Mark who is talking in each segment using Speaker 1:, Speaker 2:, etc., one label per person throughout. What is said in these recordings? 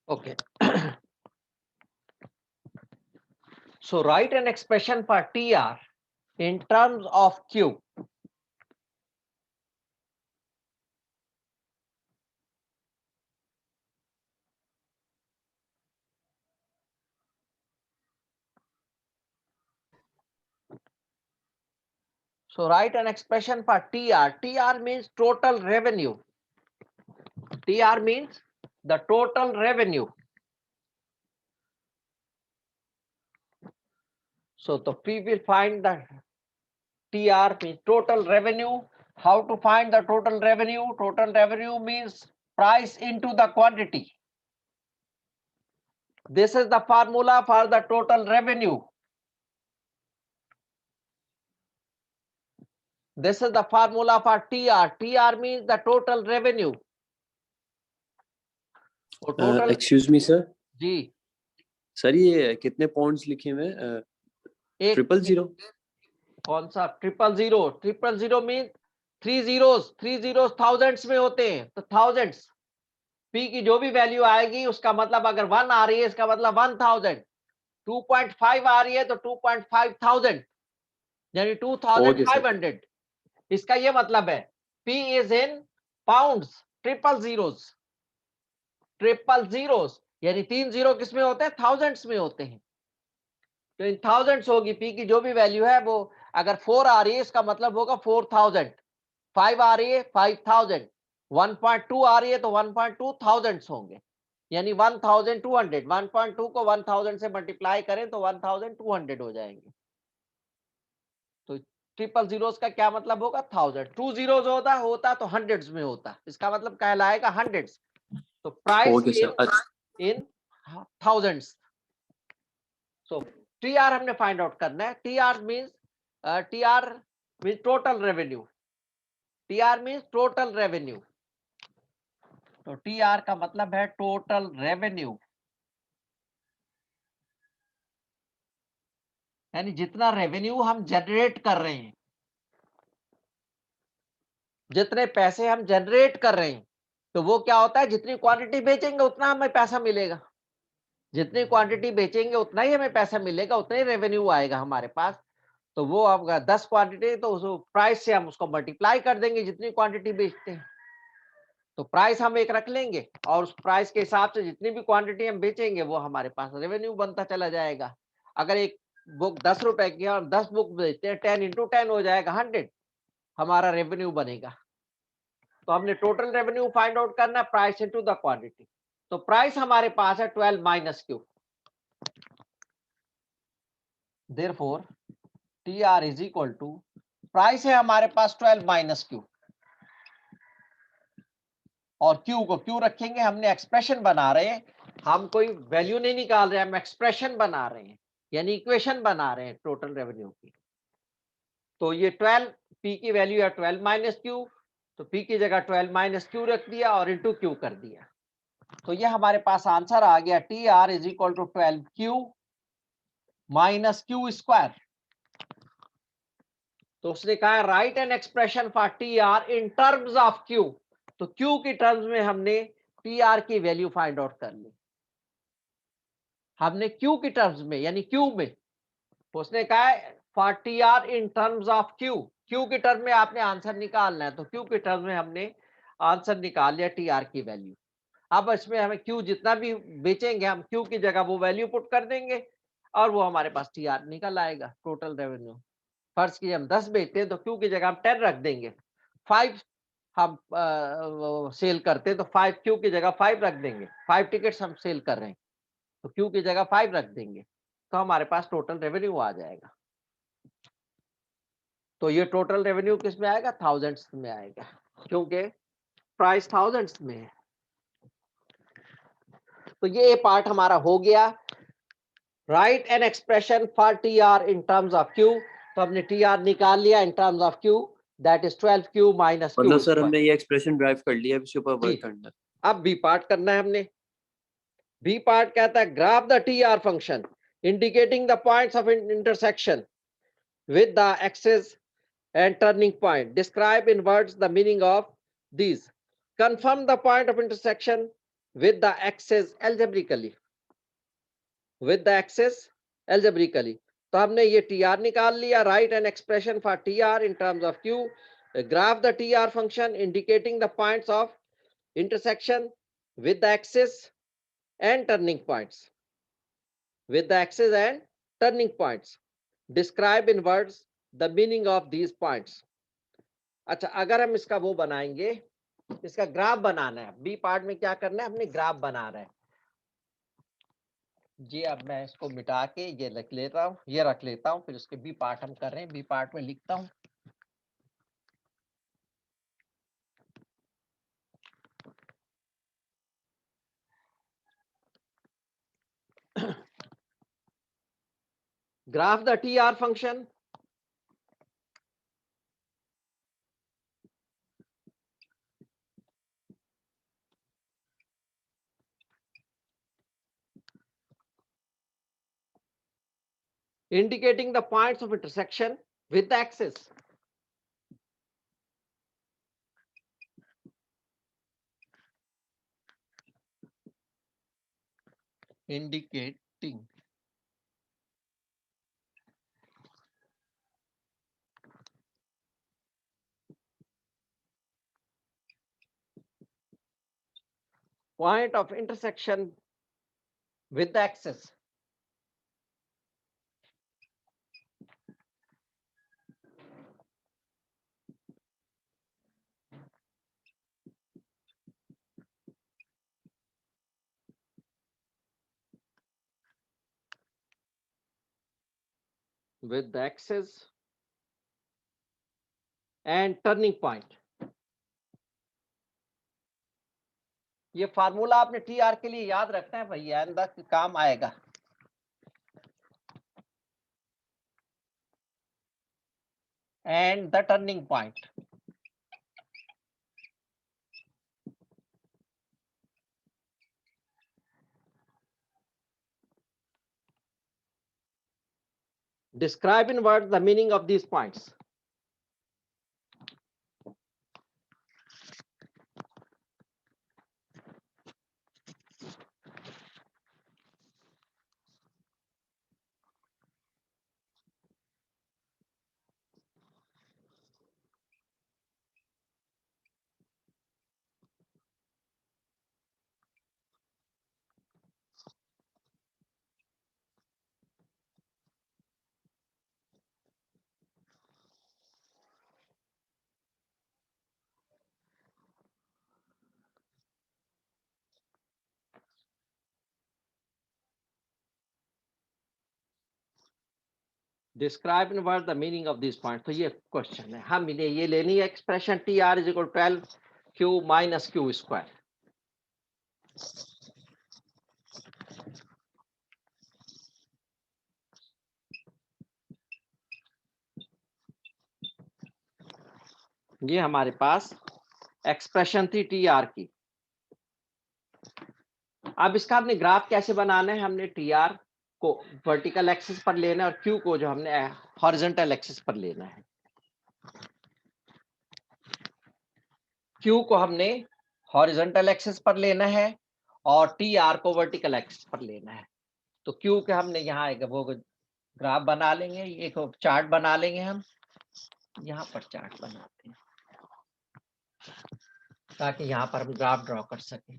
Speaker 1: Okay. So write an expression for TR in terms of Q. So write an expression for TR. TR means total revenue. TR means the total revenue. So we will find the TR means total revenue. How to find the total revenue? Total revenue means price into the quantity. This is the formula for the total revenue. This is the formula for TR. TR means the total revenue. तो total
Speaker 2: excuse me sir,
Speaker 1: जी
Speaker 2: sir ये कितने points लिखे हुए हैं? 000
Speaker 1: कौन सा 000? 000 mean 3 zeros thousands में होते हैं, तो थाउजेंड्स पी की जो भी वैल्यू आएगी उसका मतलब अगर 1 आ रही है इसका मतलब 1000, 2.5 आ रही है तो 2.5 थाउजेंड यानी 2500। इसका ये मतलब है P is in pounds, triple zeros यानी 3 जीरो किसमें होते हैं? थाउजेंड्स में होते हैं। तो इन थाउजेंड्स होगी पी की जो भी वैल्यू है वो। अगर 4 आ रही है इसका मतलब होगा 4000, 5 आ रही है 5000, 1.2 आ रही है तो 1.2 थाउजेंड्स होंगे यानी 1200। 1.2 को 1000 से मल्टीप्लाई करें तो 1200 हो जाएंगे। तो ट्रिपल जीरोस का क्या मतलब होगा? 1000। 2 जीरोस होता तो हंड्रेड्स में होता, इसका मतलब कहलाएगा हंड्रेड्स। तो price in thousands. So TR हमने फाइंड आउट करना है। TR means total revenue. TR means total revenue. तो टीआर का मतलब है टोटल रेवेन्यू, यानी जितना रेवेन्यू हम जनरेट कर रहे हैं, जितने पैसे हम जनरेट कर रहे हैं। तो वो क्या होता है? जितनी क्वांटिटी बेचेंगे उतना हमें पैसा मिलेगा, जितनी क्वांटिटी बेचेंगे उतना ही हमें पैसा मिलेगा, उतना ही रेवेन्यू आएगा हमारे पास। तो वो अब 10 क्वांटिटी तो उस प्राइस से हम उसको मल्टीप्लाई कर देंगे जितनी क्वांटिटी बेचते हैं। तो प्राइस हम एक रख लेंगे और उस प्राइस के हिसाब से जितनी भी क्वांटिटी हम बेचेंगे वो हमारे पास रेवेन्यू बनता चला जाएगा। अगर एक बुक 10 रुपए की है और 10 बुक बेचते हैं, 10 into 10 हो जाएगा 100, हमारा रेवेन्यू बनेगा। तो हमने टोटल रेवेन्यू फाइंड आउट करना है, प्राइस इनटू द क्वांटिटी। तो प्राइस हमारे पास है 12 minus Q. Therefore TR is equal to, price है हमारे पास 12 माइनस क्यू और क्यू को क्यू रखेंगे। हमने एक्सप्रेशन बना रहे हैं, हम कोई वैल्यू नहीं निकाल रहे हैं, हम एक्सप्रेशन बना रहे हैं यानी इक्वेशन बना रहे हैं टोटल रेवेन्यू की। तो ये 12 पी की वैल्यू है 12 माइनस क्यू, तो पी की जगह 12 माइनस क्यू रख दिया और इंटू क्यू कर दिया। तो ये हमारे पास आंसर आ गया, T R is equal to 12 Q minus Q square. तो उसने कहा write an expression for T R in terms of Q. तो क्यू की टर्म्स में हमने टी आर की वैल्यू फाइंड आउट कर ली। हमने क्यू की टर्म्स में यानी क्यू में, तो उसने कहा for T R in terms of Q, Q की टर्म में आपने आंसर निकालना है। तो क्यू की टर्म में हमने आंसर निकाल लिया टी आर की वैल्यू। अब इसमें हमें क्यू जितना भी बेचेंगे हम क्यू की जगह वो वैल्यू पुट कर देंगे और वो हमारे पास टी आर निकल आएगा, टोटल रेवेन्यू। फर्स्ट की हम 10 बेचते हैं तो क्यू की जगह हम 10 रख देंगे। 5 हम सेल करते हैं तो 5 क्यू की जगह 5 रख देंगे। 5 टिकट्स हम सेल कर रहे हैं तो क्यू की जगह 5 रख देंगे, तो हमारे पास टोटल रेवेन्यू आ जाएगा। तो ये टोटल रेवेन्यू किस में आएगा? थाउजेंड्स में आएगा, क्योंकि प्राइस थाउजेंड्स में है। तो ये पार्ट हमारा हो गया। Write an expression for T R in terms of Q. तो हमने टी आर निकाल लिया in terms of Q, that is 12Q minus
Speaker 2: मतलब
Speaker 1: क्यू।
Speaker 2: सर हमने ये एक्सप्रेशन ड्राइव कर लिया, अब इसके ऊपर वर्क करना है।
Speaker 1: अब बी पार्ट करना है हमने। बी पार्ट कहता है graph the T R function indicating the points of intersection with the axis and turning point. Describe in words the meaning of these. Confirm the point of intersection with the axis algebraically. With the axis algebraically. तो हमने ये TR निकाल लिया. Write an expression for TR in terms of Q. Graph the TR function indicating the points of intersection with the axis and turning points. With the axis and turning points. Describe in words the meaning of these points. अच्छा, अगर हम इसका वो बनाएंगे, इसका graph बनाना है। B part में क्या करना है? हमने ग्राफ बना रहे हैं जी। अब मैं इसको मिटा के ये रख लेता हूँ, ये रख लेता हूँ, फिर उसके बी पार्ट हम कर रहे हैं। बी पार्ट में लिखता हूँ graph the T R function indicating the points of intersection with the axis. Indicating point of intersection with the axis. With the axis and turning point. ये फार्मूला आपने T R के लिए याद रखना है भैया, अंदर काम आएगा। And the turning point. Describe in words the meaning of these points. Describe in words the meaning of these points. तो ये क्वेश्चन है, हम इन्हें ये लेनी है expression T R is equal 12Q minus Q square. ये हमारे पास एक्सप्रेशन थी टी आर की। अब इसका हमने ग्राफ कैसे बनाना है? हमने टी आर को वर्टिकल एक्सिस पर लेना है और क्यू को जो हमने हॉरिजॉन्टल एक्सिस पर लेना है। क्यू को हमने हॉरिजॉन्टल एक्सिस पर लेना है और टी आर को वर्टिकल एक्सिस पर लेना है। तो क्यू के हमने यहाँ एक वो ग्राफ बना लेंगे, एक चार्ट बना लेंगे। हम यहाँ पर चार्ट बनाते हैं ताकि यहाँ पर हम ग्राफ ड्रॉ कर सकें।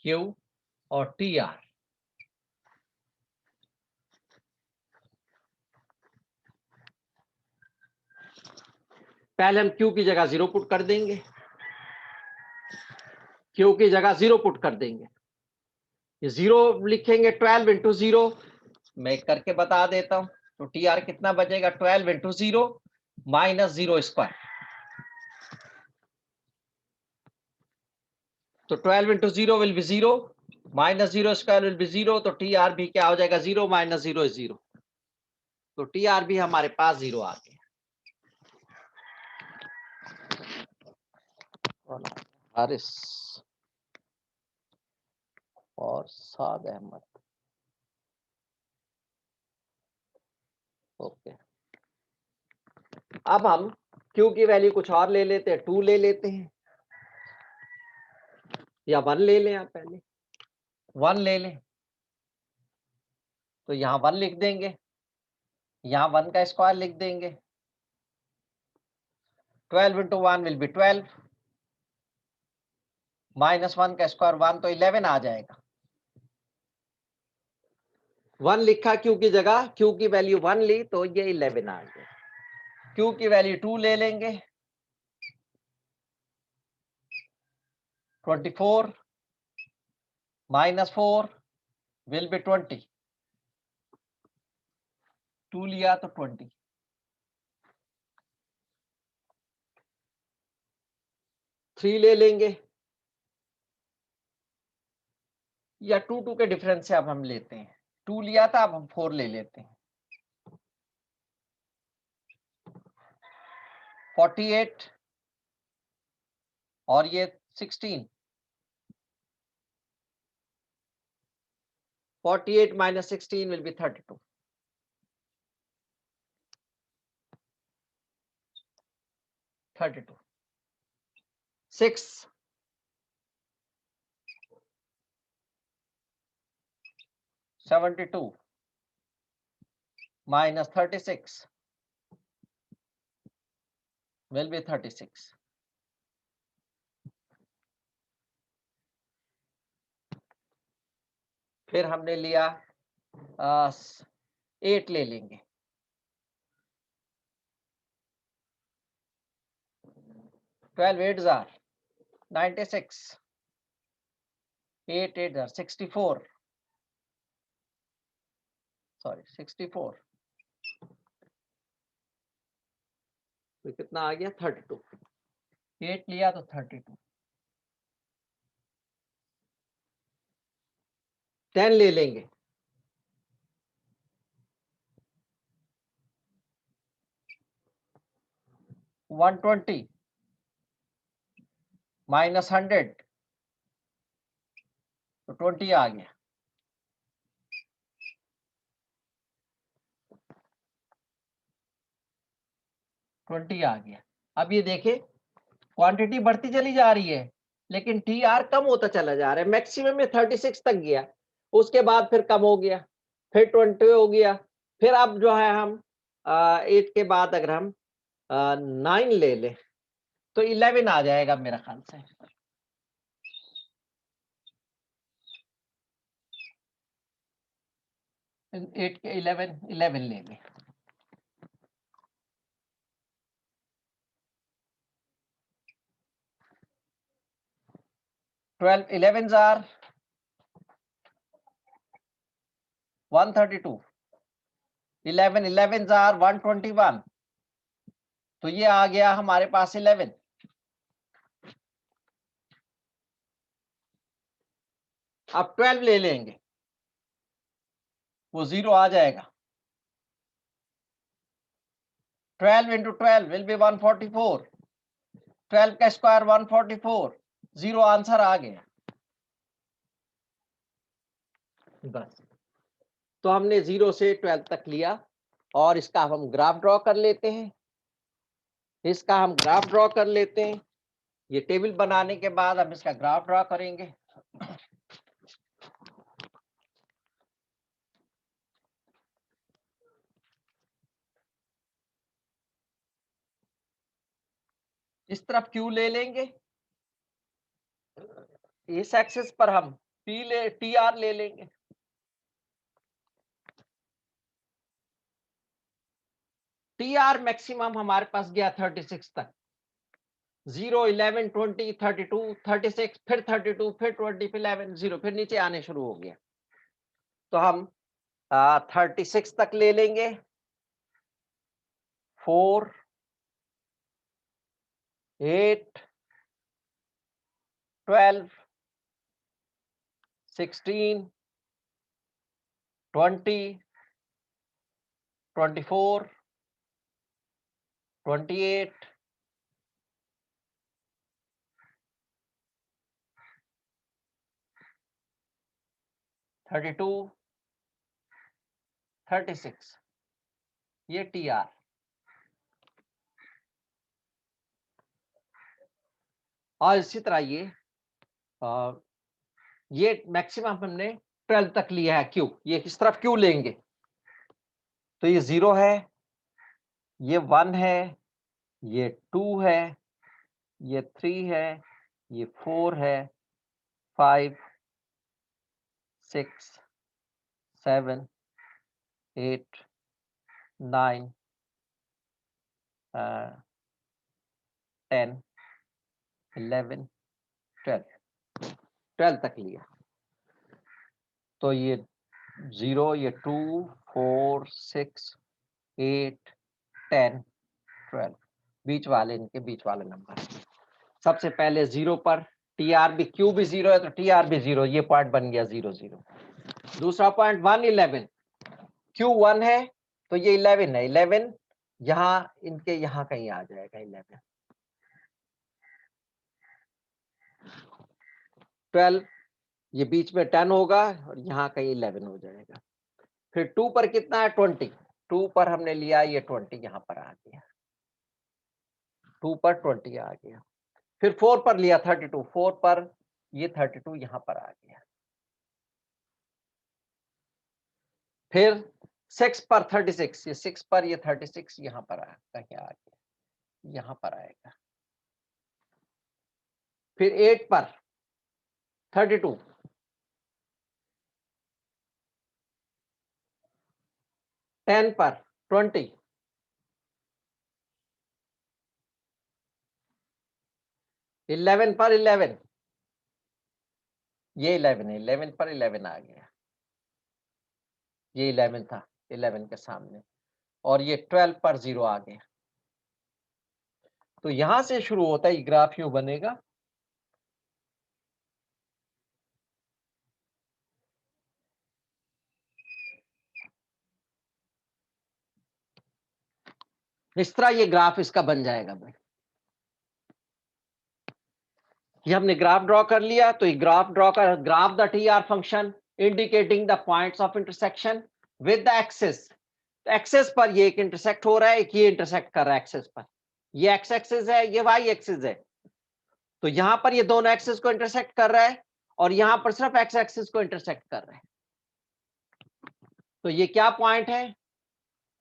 Speaker 1: क्यू और टी आर, पहले हम क्यू की जगह 0 पुट कर देंगे। Q की जगह 0 पुट कर देंगे, ये 0 लिखेंगे, 12 इंटू 0 मैं करके बता देता हूं। तो TR कितना बचेगा, 12 इंटू 0 माइनस 0 स्क्वायर। तो 12 into 0 will be 0 minus 0 square will be 0। तो TR भी क्या हो जाएगा, 0 माइनस 0 इज 0। तो TR भी हमारे पास 0 आ गया। हारिस और साद अहमद, ओके। अब हम Q की वैल्यू कुछ और ले लेते हैं, 2 ले लेते हैं या 1 ले लें। आप पहले 1 ले लें, तो यहां 1 लिख देंगे, यहां 1 का स्क्वायर लिख देंगे। 12 इंटू 1 विल बी 12 माइनस 1 का स्क्वायर 1, तो 11 आ जाएगा। 1 लिखा Q की जगह, Q की वैल्यू 1 ली तो ये 11 आ गया। Q की वैल्यू 2 ले लेंगे, 24 माइनस 4 विल बी 20, 2 लिया तो 20। थ्री ले लेंगे या 2 के डिफरेंस से अब हम लेते हैं, 2 लिया था, अब हम 4 ले लेते हैं। 48 और ये 16, 48 minus 16 will be 32, 6 72 minus 36 will be 36. फिर हमने लिया 8 ले लेंगे, 12 8s are 96, 8 8s are 64, sorry 64, तो कितना आ गया 32, 8 लिया तो 32। 10 ले लेंगे, 120 माइनस 100 तो 20 आ गया। 20 आ गया। अब ये देखें क्वांटिटी बढ़ती चली जा रही है, लेकिन TR कम होता चला जा रहा है। मैक्सिमम में 36 तक गया, उसके बाद फिर कम हो गया, फिर 20 हो गया, फिर अब जो है हम 8 के बाद अगर हम 9 ले लें तो 11 आ जाएगा मेरा ख्याल से। 8 के 11 ले लें। Twelve 11s are 132, 11 11s are 121, तो ये आ गया हमारे पास 11। अब 12 ले लेंगे, वो 0 आ जाएगा। 12 इंटू 12 विल बी 144, 12 का स्क्वायर 144, 0 आंसर आ गया। बस, तो हमने 0 से 12 तक लिया और इसका हम ग्राफ ड्रॉ कर लेते हैं। इसका हम ग्राफ ड्रॉ कर लेते हैं। ये टेबल बनाने के बाद हम इसका ग्राफ ड्रॉ करेंगे। इस तरफ Q ले लेंगे, इस एक्सिस पर हम TR ले लेंगे। TR मैक्सिमम हमारे पास गया 36 तक, 0, 11, 20, 32, 36, फिर 32, फिर 20, फिर 11, 0, फिर नीचे आने शुरू हो गया। तो हम 36 तक ले लेंगे। 4, 8, 12, 16, 20, 24, 28, 32, 36, ये TR। और इसी तरह ये मैक्सिमम हमने 12 तक लिया है Q, ये किस तरफ Q लेंगे, तो ये 0 है, ये 1 है, ये 2 है, ये 3 है, ये 4 है, 5, 6, 7, 8, 9, 10, 11, 12 तक लिया। तो ये 0, ये 2, 4, 6, 8, 10, 12, बीच वाले, इनके बीच वाले नंबर। सबसे पहले 0 पर TR भी, Q भी 0 है तो TR भी 0, ये पॉइंट बन गया 0, 0। दूसरा पॉइंट 1, 11, Q 1 है तो ये 11 है, 11 यहां इनके यहां कहीं आ जाएगा 11। 12 ये बीच में 10 होगा और यहाँ कहीं 11 हो जाएगा। फिर 2 पर कितना है, 20, 2 पर हमने लिया, ये 20 यहाँ पर आ गया, 2 पर 20 आ गया। फिर 4 पर लिया 32, 4 पर ये 32 यहाँ पर आ गया। फिर 6 पर 36, ये 6 पर ये 36 यहाँ पर कहीं आ गया, यहाँ पर आएगा। फिर 8 पर 32, 10 पर 20, 11 पर 11, ये 11 है, 11 पर 11 आ गया, ये 11 था, 11 के सामने, और ये 12 पर 0 आ गया। तो यहां से शुरू होता है, ग्राफ यूं बनेगा। इस तरह ये ग्राफ इसका बन जाएगा भाई। ये हमने ग्राफ ड्रॉ कर लिया, तो ये ग्राफ ड्रॉ कर, graph the TR function indicating the points of intersection with the axis. तो एक्सिस पर ये एक इंटरसेक्ट हो रहा है, एक ये इंटरसेक्ट कर रहा है एक्सिस पर, ये एक्स एक्सिस है, ये वाई एक्सिस है। तो यहां पर ये दोनों एक्सिस को इंटरसेक्ट कर रहा है और यहां पर सिर्फ एक्स एक्सिस को इंटरसेक्ट कर रहा है। तो ये क्या पॉइंट है,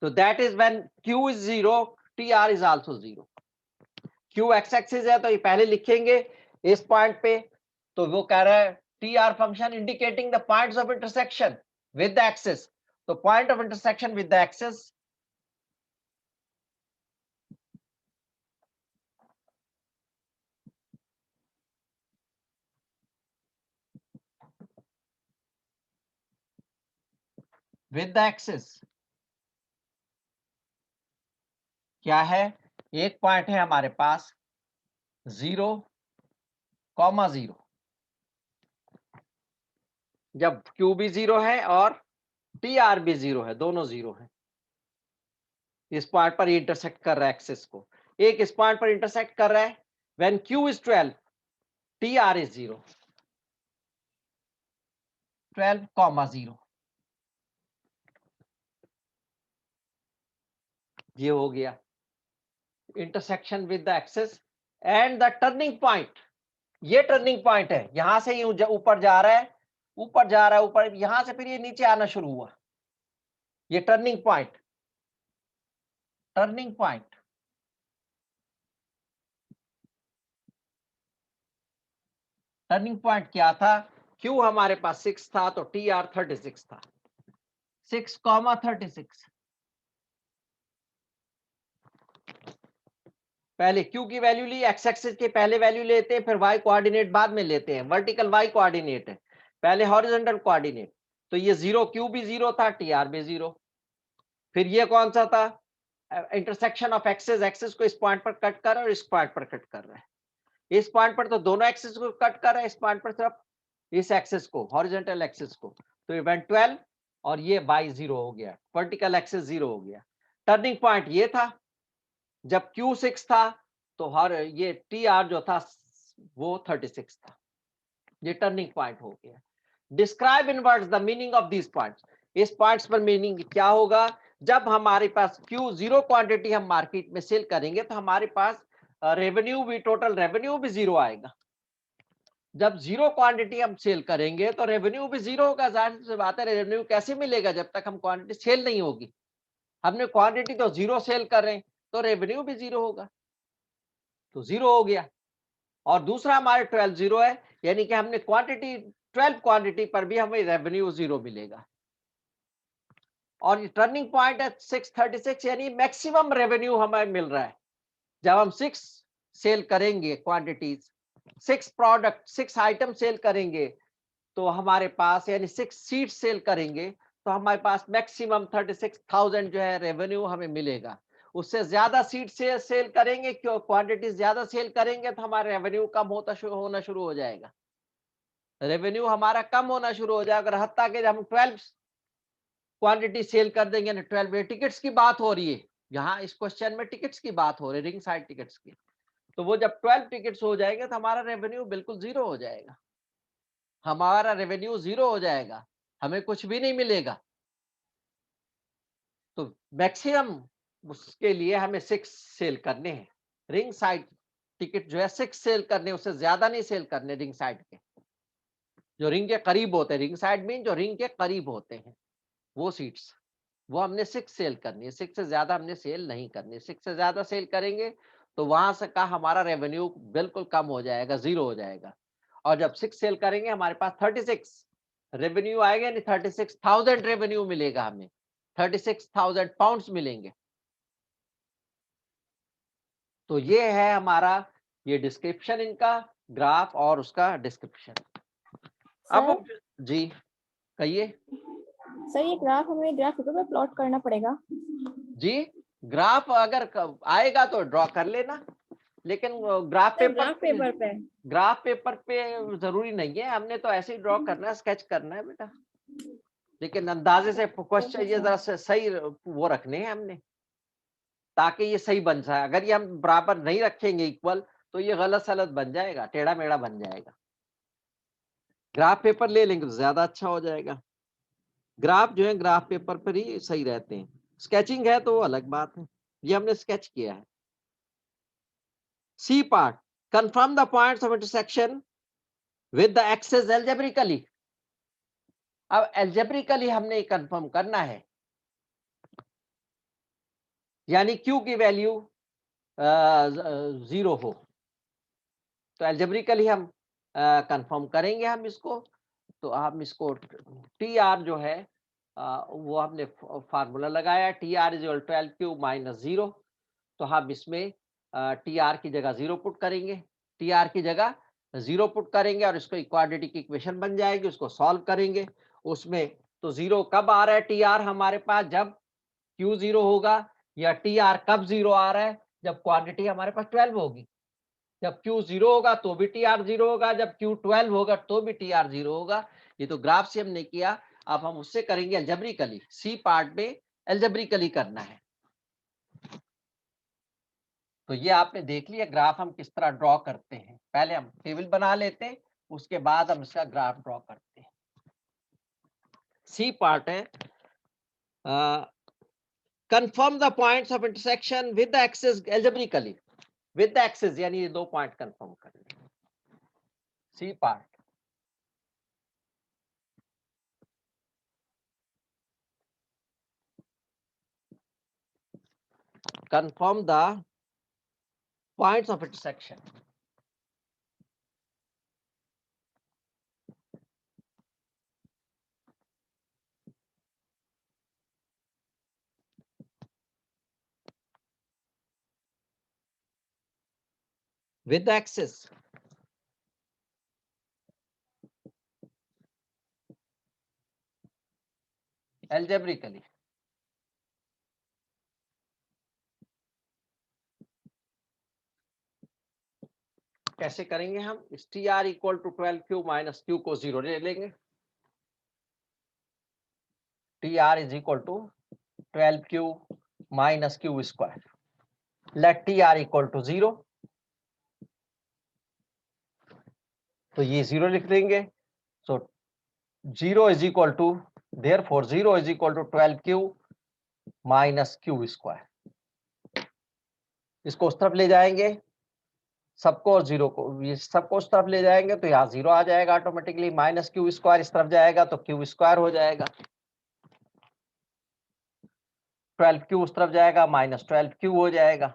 Speaker 1: तो that is when Q is 0, TR is also 0। Q x axis है तो ये पहले लिखेंगे इस पॉइंट पे, तो वो कह रहा है TR function indicating the points of intersection with the axis. तो point of intersection with the axis with the axis क्या है, एक पॉइंट है हमारे पास 0, 0, जब Q भी 0 है और TR भी 0 है, दोनों 0 है। इस पॉइंट पर इंटरसेक्ट कर रहा है एक्सिस को, एक इस पॉइंट पर इंटरसेक्ट कर रहा है when Q is 12, TR is 0, 12, 0। ये हो गया intersection with the axis and the turning point. ये टर्निंग पॉइंट है, यहां से ये ऊपर जा रहा है, ऊपर जा रहा है, ऊपर, यहां से फिर ये नीचे आना शुरू हुआ, ये turning point, turning point. Turning point क्या था, Q हमारे पास 6 था तो TR 36 था, 6, 36। पहले क्यू की वैल्यू ली, एक्स एक्सिस के पहले वैल्यू लेते हैं, फिर वाई कोऑर्डिनेट बाद में लेते हैं। वर्टिकल वाई कोऑर्डिनेट है, पहले हॉरिजॉन्टल कोऑर्डिनेट। तो ये 0, क्यू भी 0 था, टीआर भी 0। फिर ये कौन सा था? इंटरसेक्शन ऑफ एक्सिस, एक्सिस को इस पॉइंट पर कट कर रहा है और इस पॉइंट पर कट कर रहा है। इस पॉइंट पर तो दोनों एक्सिस को कट कर रहा है, इस पॉइंट पर सिर्फ इस एक्सिस को, हॉरिजॉन्टल एक्सिस को। तो इवेंट 12 और ये बाई 0 हो गया, वर्टिकल एक्सिस 0 हो गया। टर्निंग पॉइंट ये था, जब Q 6 था तो हर ये TR जो था वो 36 था। ये टर्निंग पॉइंट हो गया। Describe in words the meaning of these points. इस पॉइंट्स पर मीनिंग क्या होगा? जब हमारे पास Q 0 क्वांटिटी हम मार्केट में सेल करेंगे तो हमारे पास रेवेन्यू भी, टोटल रेवेन्यू भी 0 आएगा। जब 0 क्वांटिटी हम सेल करेंगे तो रेवेन्यू भी 0 होगा। जाहिर सी बात है, रेवेन्यू कैसे मिलेगा जब तक हम क्वांटिटी सेल नहीं होगी। हमने क्वांटिटी तो 0 सेल कर रहे हैं तो रेवेन्यू भी 0 होगा, तो 0 हो गया। और दूसरा हमारे 12 0 है, यानी कि हमने क्वांटिटी 12 क्वांटिटी पर भी हमें रेवेन्यू 0 मिलेगा। और टर्निंग पॉइंट है 636, यानी मैक्सिमम रेवेन्यू हमें मिल रहा है। जब हम 6 सेल करेंगे, क्वांटिटीज 6 प्रोडक्ट 6 आइटम सेल करेंगे तो हमारे पास, यानी 6 सीट्स सेल करेंगे तो हमारे पास मैक्सिमम 36,000 जो है रेवेन्यू हमें मिलेगा। उससे ज्यादा सीट से सेल करेंगे, क्यों क्वांटिटी ज्यादा सेल करेंगे तो हमारा रेवेन्यू कम होना शुरू हो जाएगा। रेवेन्यू हमारा कम होना शुरू हो जाएगा। अगर हत्ता के हम 12 क्वांटिटी सेल कर देंगे ना, 12 में टिकट्स की बात हो रही है, यहाँ इस क्वेश्चन में टिकट्स की बात हो रही है, रिंग साइड टिकट्स की। तो वो जब 12 टिकट्स हो जाएंगे तो हमारा रेवेन्यू बिल्कुल 0 हो जाएगा। हमारा रेवेन्यू 0 हो जाएगा, हमें कुछ भी नहीं मिलेगा। तो मैक्सिमम उसके लिए हमें 6 सेल करने हैं। रिंग साइड टिकट जो है 6 सेल करने, उससे ज्यादा नहीं सेल करने। रिंग साइड के, जो रिंग के करीब होते हैं, रिंग साइड मीन जो रिंग के करीब होते हैं वो सीट्स, वो हमने 6 सेल करनी है। 6 से ज्यादा हमने सेल नहीं करनी। 6 से ज्यादा सेल करेंगे तो वहां से का हमारा रेवेन्यू बिल्कुल कम हो जाएगा, 0 हो जाएगा। और जब 6 सेल करेंगे हमारे पास 36 रेवेन्यू आएगा, यानी 36,000 रेवेन्यू मिलेगा हमें। 36,000 पाउंड्स मिलेंगे। तो ये है हमारा, ये डिस्क्रिप्शन इनका, ग्राफ और उसका डिस्क्रिप्शन। अब जी कहिए।
Speaker 3: सर ये ग्राफ हमें ग्राफ पेपर पे प्लॉट करना पड़ेगा?
Speaker 1: जी, ग्राफ अगर आएगा तो ड्रॉ कर लेना, लेकिन ग्राफ पेपर पे जरूरी नहीं है। हमने तो ऐसे ही ड्रॉ करना है, स्केच करना है बेटा। लेकिन अंदाजे से क्वेश्चन ये जरा सही वो रखने हैं हमने, ताकि ये सही बन जाए। अगर ये हम बराबर नहीं रखेंगे इक्वल तो ये गलत सलत बन जाएगा, टेढ़ा मेढ़ा बन जाएगा। ग्राफ पेपर ले लेंगे तो ज्यादा अच्छा हो जाएगा। ग्राफ जो है ग्राफ पेपर पर ही सही रहते हैं। स्केचिंग है तो वो अलग बात है। ये हमने स्केच किया है। C part, confirm the points of intersection with the axes algebraically. अब एल्जेब्रिकली हमने कंफर्म करना है, यानी क्यू की वैल्यू 0 हो तो एल्जेब्रिकली हम कंफर्म करेंगे हम इसको। तो हम इसको टी आर जो है वो हमने फार्मूला लगाया, T R is 12 Q minus 0। तो हम इसमें टी आर की जगह 0 पुट करेंगे, टी आर की जगह 0 पुट करेंगे और इसको क्वाड्रेटिक इक्वेशन बन जाएगी, उसको सॉल्व करेंगे। उसमें तो 0 कब आ रहा है टी आर हमारे पास? जब क्यू 0 होगा। या टी आर कब 0 आ रहा है? जब क्वांटिटी हमारे पास 12 होगी। जब Q 0 होगा तो भी TR 0 होगा, जब Q 12 होगा तो भी TR 0 होगा। ये तो ग्राफ से हमने किया, अब हम उससे करेंगे एल्जेब्रिकली। सी पार्ट में एल्जेब्रिकली करना है। तो ये आपने देख लिया ग्राफ हम किस तरह ड्रॉ करते हैं। पहले हम टेबल बना लेते हैं, उसके बाद हम इसका ग्राफ ड्रॉ करते हैं। सी पार्ट है, confirm the points of intersection with the axis algebraically. With the axis यानी ये 2 पॉइंट कंफर्म करने। C part, confirm the points of intersection. with the axis. Algebraically. कैसे करेंगे हम? इस TR equal to 12Q minus Q को 0 ले लेंगे। TR is equal to 12Q minus Q square. Let TR equal to 0, तो ये 0 लिख देंगे। So 0 is equal to, therefore 0 is equal to 12Q minus Q square. इसको उस तरफ ले जाएंगे, सबको और 0 को, ये सबको उस तरफ ले जाएंगे तो यहाँ 0 आ जाएगा ऑटोमेटिकली। माइनस Q स्क्वायर इस तरफ जाएगा तो Q स्क्वायर हो जाएगा। 12Q उस तरफ जाएगा, माइनस 12Q हो जाएगा।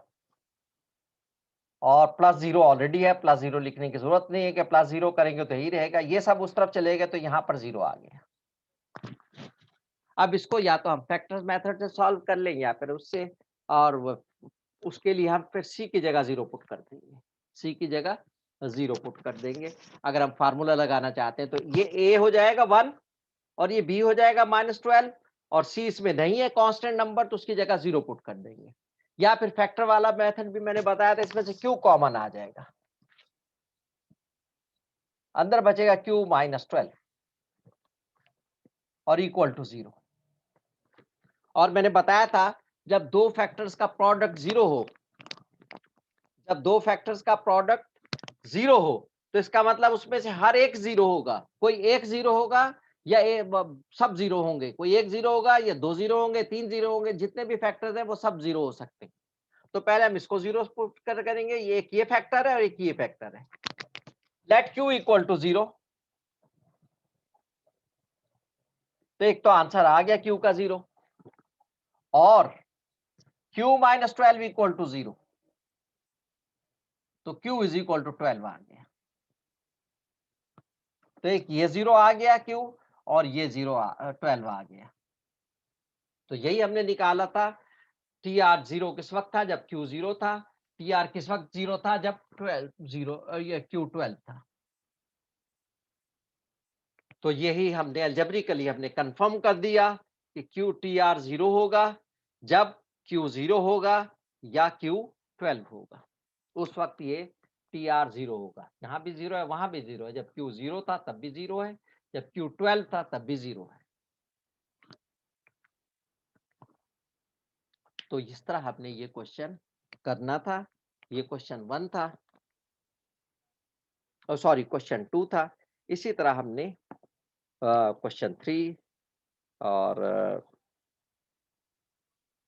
Speaker 1: और प्लस 0 ऑलरेडी है, प्लस 0 लिखने की जरूरत नहीं है कि प्लस 0 करेंगे तो यही रहेगा। ये सब उस तरफ चलेगा तो यहाँ पर 0 आ गया। अब इसको या तो हम फैक्टर्स मेथड से सॉल्व कर लेंगे या फिर उससे, और उसके लिए हम फिर C की जगह 0 पुट कर देंगे। C की जगह 0 पुट कर देंगे। अगर हम फार्मूला लगाना चाहते हैं तो ये A हो जाएगा 1 और ये B हो जाएगा -12, और C इसमें नहीं है कांस्टेंट नंबर, तो उसकी जगह 0 पुट कर देंगे। या फिर फैक्टर वाला मेथड भी मैंने बताया था, इसमें से Q कॉमन आ जाएगा, अंदर बचेगा Q -12 और इक्वल टू 0। और मैंने बताया था जब दो फैक्टर्स का प्रोडक्ट 0 हो, जब दो फैक्टर्स का प्रोडक्ट 0 हो तो इसका मतलब उसमें से हर एक 0 होगा। कोई एक 0 होगा या सब 0 होंगे, कोई एक 0 होगा या 2 0 होंगे, 3 0 होंगे, जितने भी फैक्टर्स हैं वो सब 0 हो सकते हैं। तो पहले हम इसको 0 पुट करेंगे, ये एक ये फैक्टर है और एक ये फैक्टर है। लेट Q इक्वल टू 0, तो एक तो आंसर आ गया Q का 0, और Q -12 इक्वल टू 0, तो Q इज इक्वल टू 12 आ गया। तो एक ये 0 आ गया Q और ये 12 आ गया। तो यही हमने निकाला था। TR 0 किस वक्त था? जब Q 0 था। TR किस वक्त 0 था? जब 12 Q 12 था। तो यही हमने अलजेब्रिकली हमने कंफर्म कर दिया कि TR 0 होगा जब Q 0 होगा या Q 12 होगा, उस वक्त ये TR 0 होगा। यहाँ भी 0 है, वहां भी 0 है। जब Q 0 था तब भी 0 है, जब Q 12 था तब भी 0 है। तो इस तरह हमने ये क्वेश्चन करना था। ये क्वेश्चन 1 था, सॉरी क्वेश्चन 2 था। इसी तरह हमने क्वेश्चन 3 और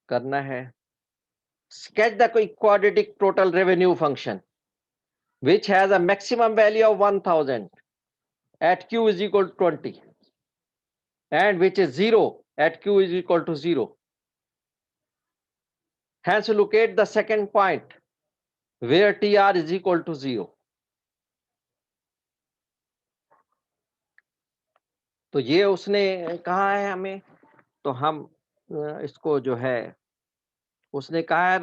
Speaker 1: करना है। Sketch the quadratic total revenue function which has a maximum value of 1000 at Q is equal to 20 and which is 0 at Q is equal to 0. Hence locate the second point where TR is equal to 0. तो ये उसने कहा है हमें, तो हम इसको जो है उसने कहा है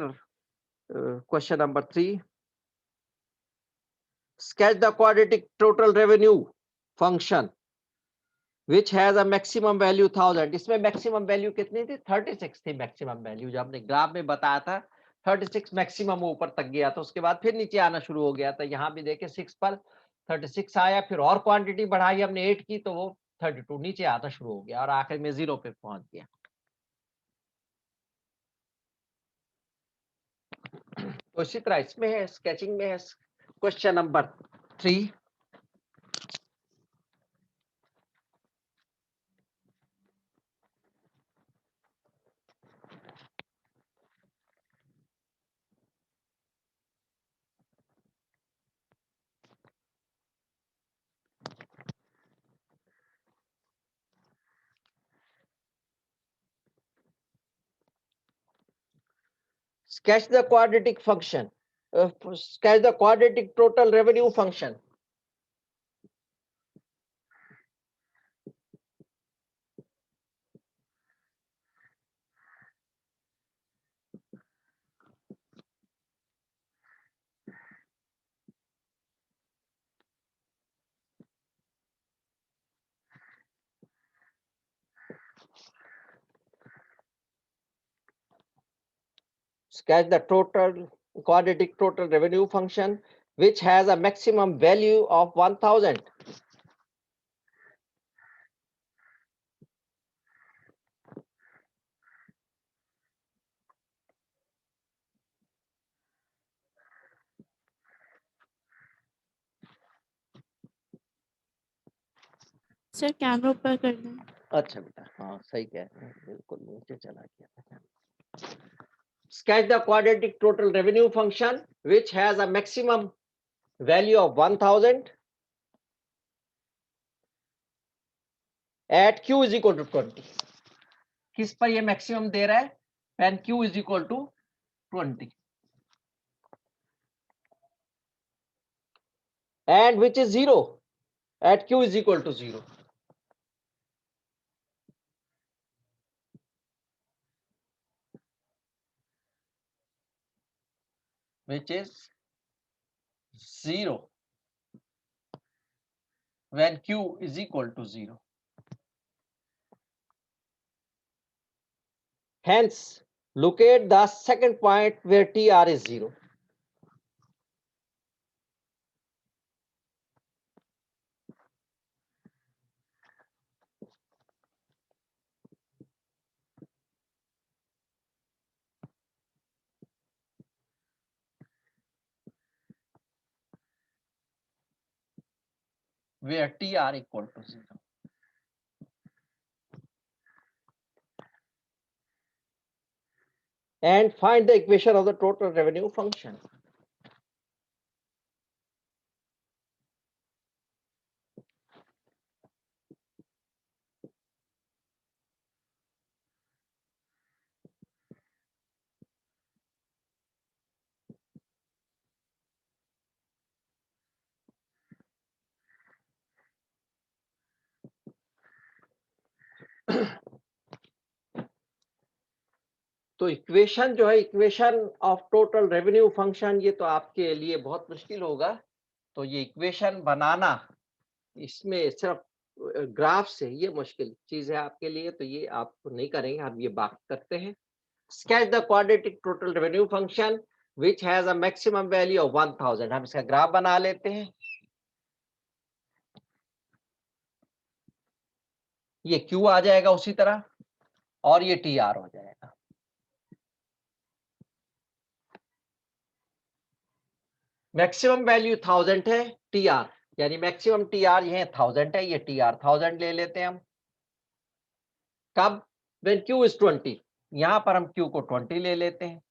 Speaker 1: question number 3, sketch the quadratic total revenue function which has a maximum value 1000. इसमें मैक्सिमम वैल्यू कितनी थी? 36 थी मैक्सिमम वैल्यू, जो हमने ग्राफ में बताया था। 36 मैक्सिमम ऊपर तक गया था, उसके बाद फिर नीचे आना शुरू हो गया था। यहाँ भी देखे 6 पर 36 आया, फिर और क्वांटिटी बढ़ाई हमने 8 की, तो वो 32 नीचे आता शुरू हो गया और आखिर में 0 पे पहुंच गया। तो इसी तरह इसमें है, स्केचिंग में है question number 3। Sketch the quadratic function. Sketch the quadratic total revenue function. sketch the total quadratic total revenue function which has a maximum value of 1000.
Speaker 3: Sir camera ऊपर कर दें।
Speaker 1: अच्छा बेटा, हाँ सही कह रहे हैं, बिल्कुल नीचे चला गया था। Sketch the quadratic total revenue function which has a maximum value of 1000 at q is equal to 20. किस पर ये मैक्सिमम दे रहा है? when q is equal to 20 and which is 0 at q is equal to 0. Which is 0 when q is equal to 0. Hence, locate the second point where TR is 0. Where TR equal to 0. And find the equation of the total revenue function. तो equation जो है, equation of total revenue function, ये तो आपके लिए बहुत मुश्किल होगा। तो ये इक्वेशन बनाना, इसमें सिर्फ ग्राफ से ये मुश्किल चीज है आपके लिए, तो ये आप नहीं करेंगे, हम ये बात करते हैं। Sketch the quadratic total revenue function which has a maximum value of 1000। हम इसका ग्राफ बना लेते हैं। ये क्यू आ जाएगा उसी तरह, और ये टी आर हो जाएगा। मैक्सिमम वैल्यू 1000 है, टी आर यानी मैक्सिमम टी आर ये 1000 है, ये टी आर 1000 ले लेते हैं हम। कब? when q is 20, यहां पर हम q को 20 ले लेते हैं।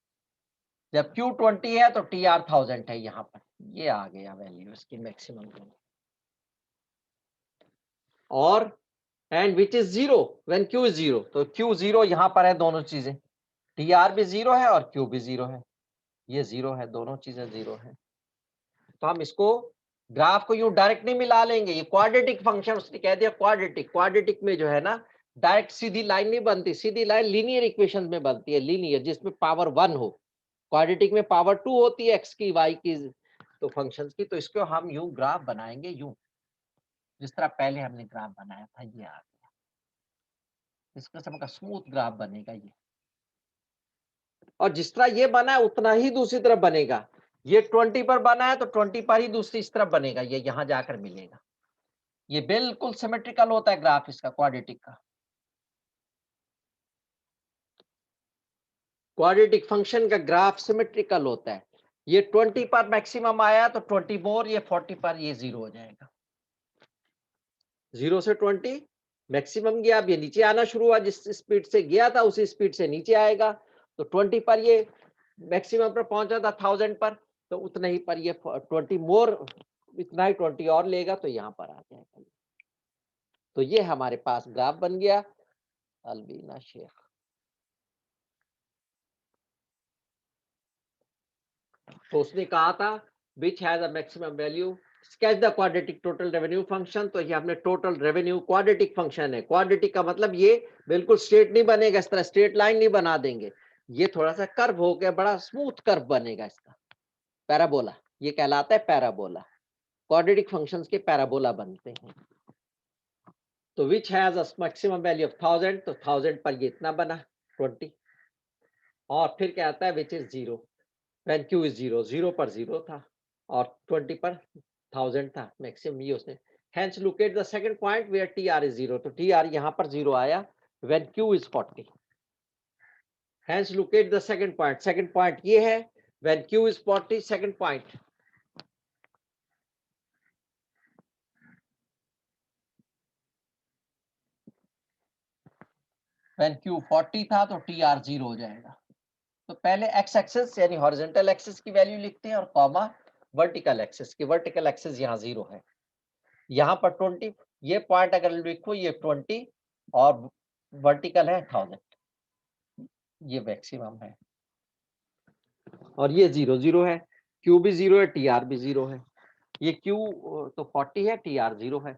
Speaker 1: जब q 20 है तो टी आर 1000 है, यहां पर ये आ गया वैल्यू इसकी मैक्सिमम। और and which is 0 when q is 0, तो q 0 यहां पर है, दोनों चीजें टी आर भी 0 है और q भी 0 है, ये 0 है, दोनों चीजें 0 है। तो हम इसको ग्राफ को यूं डायरेक्ट नहीं मिला लेंगे, ये क्वाड्रेटिक फंक्शन, उसने कह दिया क्वाड्रेटिक। क्वाड्रेटिक में जो है ना, डायरेक्ट सीधी लाइन नहीं बनती, सीधी लाइन लीनियर इक्वेशन में बनती है, लीनियर, जिसमें पावर 1 हो। क्वाड्रेटिक में पावर 2 होती है, एक्स की, वाई की, तो फंक्शंस की। तो इसको हम यूं ग्राफ बनाएंगे, यूं जिस तरह पहले हमने ग्राफ बनाया था, ये आ गया। इसका सबका स्मूथ ग्राफ बनेगा ये, और जिस तरह ये बना है उतना ही दूसरी तरफ बनेगा। ये 20 पर बना है तो 20 पर ही दूसरी इस तरफ बनेगा, ये यहां जाकर मिलेगा। ये बिल्कुल सिमेट्रिकल होता है ग्राफ इसका, क्वाड्रेटिक का। क्वाड्रेटिक फंक्शन का ग्राफ सिमेट्रिकल होता है। ये 20 पर मैक्सिमम आया तो 20 मोर, ये 40 पर ये 0 हो जाएगा। 0 से 20 मैक्सिमम गया, अब ये नीचे आना शुरू हुआ, जिस स्पीड से गया था उसी स्पीड से नीचे आएगा। तो 20 पर ये मैक्सिमम पर पहुंचा था 1000 पर, तो उतना ही पर ये 20 मोर, इतना ही 20 और लेगा, तो यहाँ पर आ जाएगा। तो ये हमारे पास ग्राफ बन गया। अलबीना शेख, तो उसने कहा था which has a maximum value, sketch the quadratic total revenue function. तो ये हमने टोटल रेवेन्यू क्वाड्रेटिक फंक्शन है। क्वाड्रेटिक का मतलब ये बिल्कुल स्ट्रेट नहीं बनेगा, इस तरह स्ट्रेट लाइन नहीं बना देंगे, ये थोड़ा सा कर्व हो गया, बड़ा स्मूथ कर्व बनेगा इसका, पैराबोला, ये कहलाता है पैराबोला। क्वाड्रेटिक फंक्शंस के पैराबोला बनते हैं। तो which has a maximum value of 1000, तो 1000 पर ये इतना बना 20। और फिर क्या आता है which is 0 when Q is 0, 0 पर 0 था और 20 पर 1000 था मैक्सिमम, ये उसने। Hence look at the second point where T R is 0, तो टी आर यहाँ पर 0 आया when Q is 40। Hence look at the second point ये है when Q is 40, second point. When Q 40 था तो टी आर 0 हो जाएगा। तो पहले एक्स एक्सिस यानी हॉरिजॉन्टल एक्सिस की वैल्यू लिखते हैं और कॉमा वर्टिकल एक्सिस की। वर्टिकल एक्सिस यहाँ 0 है, यहाँ पर 20, ये पॉइंट अगर लिखो ये 20 और वर्टिकल है 1000, ये मैक्सिमम है और ये 0 0 है, क्यू भी 0 है, टी आर भी 0 है। ये क्यू तो 40 है, टी आर 0 है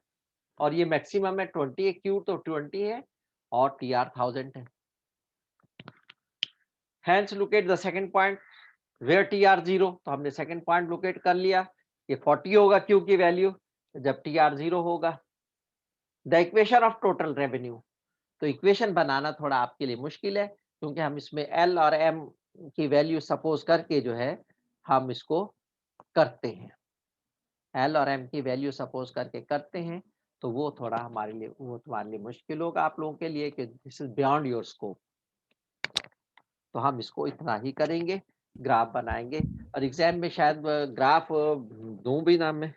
Speaker 1: और ये मैक्सिमम है 20 है, क्यू तो 20 है और टी आर 1000 है। Hence look at the second point where TR 0, तो हमने सेकंड पॉइंट लोकेट कर लिया। ये 40 होगा क्यू की वैल्यू जब TR 0 होगा। The equation of total revenue, तो इक्वेशन बनाना थोड़ा आपके लिए मुश्किल है क्योंकि हम इसमें एल और एम की वैल्यू सपोज करके जो है हम इसको करते हैं, एल और एम की वैल्यू सपोज करके करते हैं, तो वो थोड़ा हमारे लिए, वो तुम्हारे लिए मुश्किल होगा आप लोगों के लिए कि this is beyond your scope. तो हम इसको इतना ही करेंगे, ग्राफ बनाएंगे और एग्जाम में शायद ग्राफ दूं भी ना मैं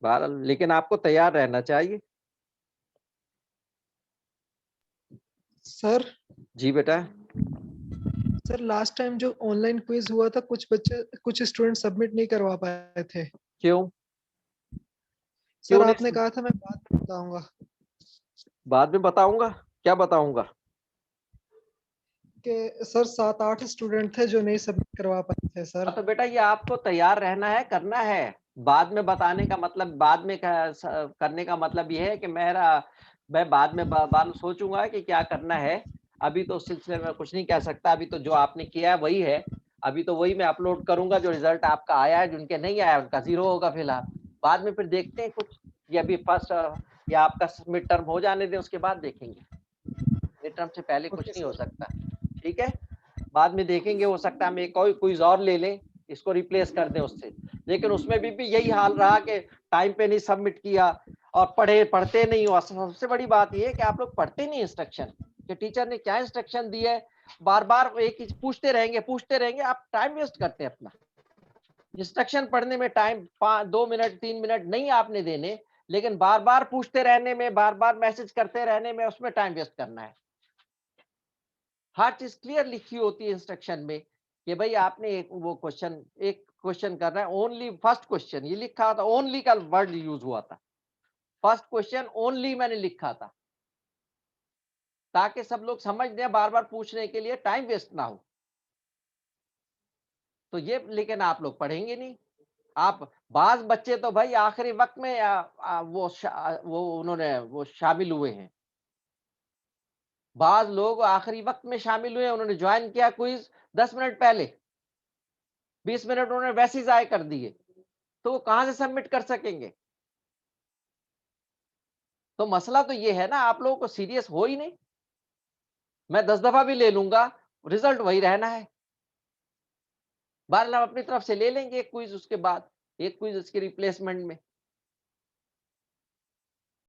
Speaker 1: बहरहाल, लेकिन आपको तैयार रहना चाहिए।
Speaker 4: सर
Speaker 1: जी बेटा।
Speaker 4: सर लास्ट टाइम जो ऑनलाइन क्विज हुआ था कुछ स्टूडेंट सबमिट नहीं करवा पाए थे।
Speaker 1: क्यों
Speaker 4: सर
Speaker 1: क्यों
Speaker 4: आपने
Speaker 1: नहीं?
Speaker 4: कहा था मैं बाद में बताऊंगा।
Speaker 1: बाद में बताऊंगा, क्या बताऊंगा?
Speaker 4: कि सर 7-8 स्टूडेंट थे जो नहीं सबमिट करवा पाए थे सर।
Speaker 1: तो बेटा ये आपको तैयार रहना है, करना है। बाद में बताने का मतलब, बाद में करने का मतलब ये है कि मैं बाद में सोचूंगा कि क्या करना है। अभी तो उस सिलसिले में कुछ नहीं कह सकता, अभी तो जो आपने किया है वही है, अभी तो वही मैं अपलोड करूंगा। जो रिजल्ट आपका आया है, जिनके नहीं आया उनका 0 होगा फिलहाल। बाद में फिर देखते हैं कुछ, ये अभी फर्स्ट या आपका मिड टर्म हो जाने दें, उसके बाद देखेंगे। मिड टर्म से पहले कुछ नहीं हो सकता, ठीक है? बाद में देखेंगे, हो सकता है हम एक और क्विज और ले लें, इसको रिप्लेस कर दें उससे। लेकिन उसमें भी यही हाल रहा कि टाइम पे नहीं सबमिट किया और पढ़ते नहीं हो। सबसे बड़ी बात ये है कि आप लोग पढ़ते नहीं इंस्ट्रक्शन, कि टीचर ने क्या इंस्ट्रक्शन दी है, बार बार एक ही पूछते रहेंगे, आप टाइम वेस्ट करते हैं अपना। इंस्ट्रक्शन पढ़ने में टाइम 2 मिनट 3 मिनट नहीं आपने देने, लेकिन बार बार पूछते रहने में, बार बार मैसेज करते रहने में, उसमें टाइम वेस्ट करना है। हर चीज क्लियर लिखी होती है इंस्ट्रक्शन में कि भाई आपने एक क्वेश्चन करना है, ओनली फर्स्ट क्वेश्चन ये लिखा था, ओनली का वर्ड यूज हुआ था, फर्स्ट क्वेश्चन ओनली मैंने लिखा था, ताकि सब लोग समझ दें, बार बार पूछने के लिए टाइम वेस्ट ना हो। तो ये, लेकिन आप लोग पढ़ेंगे नहीं। आप बाज बच्चे तो भाई आखिरी वक्त में वो शामिल हुए हैं, बाज लोग आखिरी वक्त में शामिल हुए, उन्होंने ज्वाइन किया क्विज 10 मिनट पहले, 20 मिनट उन्होंने वैसे ही जाय कर दिए, तो वो कहां से सबमिट कर सकेंगे? तो मसला तो ये है ना, आप लोगों को सीरियस हो ही नहीं। मैं 10 दफा भी ले लूंगा, रिजल्ट वही रहना है। बहरहाल हम अपनी तरफ से ले लेंगे एक क्विज, उसके बाद एक क्विज उसके रिप्लेसमेंट में।